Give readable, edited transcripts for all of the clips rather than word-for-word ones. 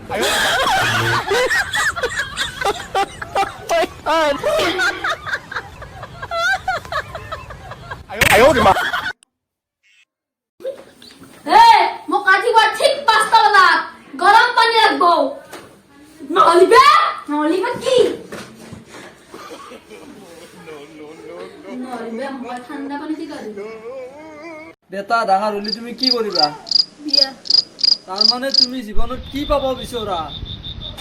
哎呦我的妈！ মোক ৰাতিপুৱা ঠিক 5টা বজাত গৰম পানী লাগব নহলিবা কি নহলিবা মই ঠাণ্ডা পানী দি গা ধুম বেটা ডাঙৰ হলি তুমি কি কৰিবা বিয়া তাৰ মানে তুমি জীৱনত কি পাব বিচৰা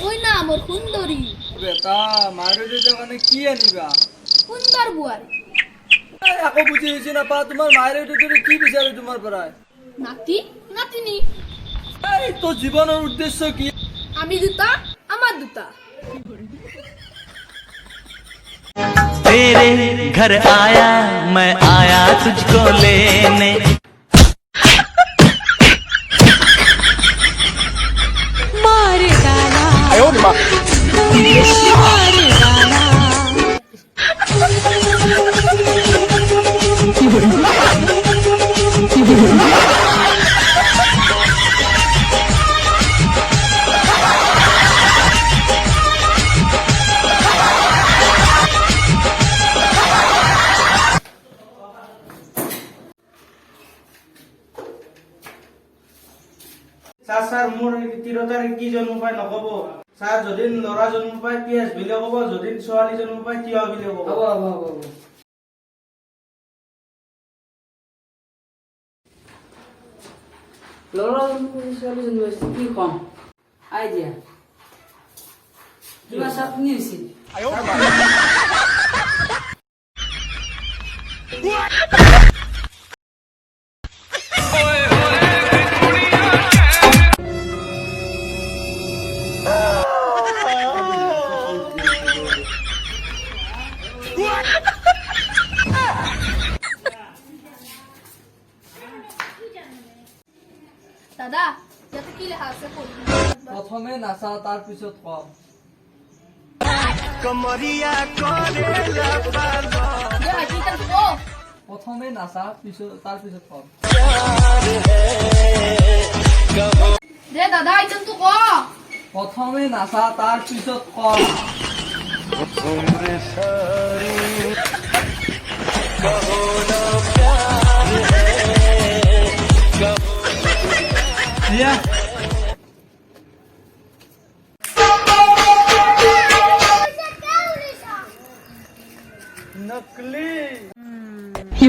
ওই না মোৰ সুন্দৰী বেটা মাৰে দেউতাৰ কাৰণে কি আনিবা সুন্দৰ বোৱাৰী আকৌ বুজি হৈছে নাপা তোমাৰ মাৰে দেউতাৰে কি বিচাৰে তোমাৰ পৰা নাতি নাতিনি তোৰ জীৱনৰ উদ্দেশ্য কি আমি দুটা আমাৰ দুটা तेरे घर आया मैं आया तुझको लेने मार डाला 哎呦我的妈！ मार डाला স্যার মোর 13 তারিখ কি জন্ম পায় নকব স্যার যদি লরা জন্ম পায় পিএস বিলে কব যদি ছোৱালী জন্ম পায় টিয়া বিলে কব হ'ব ল'ৰা ছোৱালী জন্ম কি কম আই দিয়া কিবা চাপনি হৈছিল 哎呦我的妈！ দাদা ইয়াতে কি লেখা আছে পঢ়ি প্ৰথমে নাচা তাৰ পিছত কম প্ৰথমে নাচা তাৰ পিছত কম দে দাদা এইটো ক প্ৰথমে নাচা তাৰ পিছত কম দিয়া নকলি কি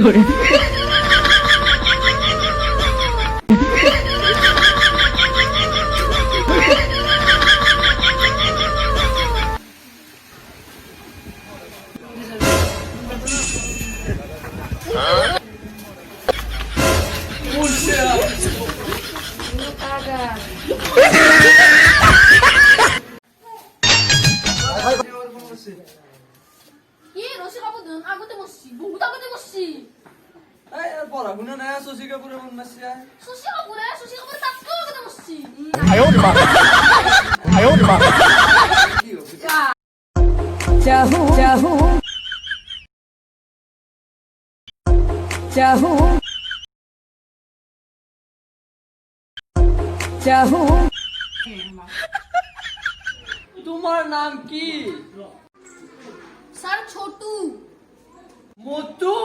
রসি কাপড় দিন আগতে বসছি বহুত আগতে বসছি পঢ়া শুনা নাই শশী কাপুৰে মন মাৰিছে সুশি কাপড় তাতকে আগতে বসছি 哎呦我的妈！ 哎呦我的妈！ चाहूं चाहूं चाहूं चाहूं তোমাৰ নাম কি স্যাৰ ছোটু মটু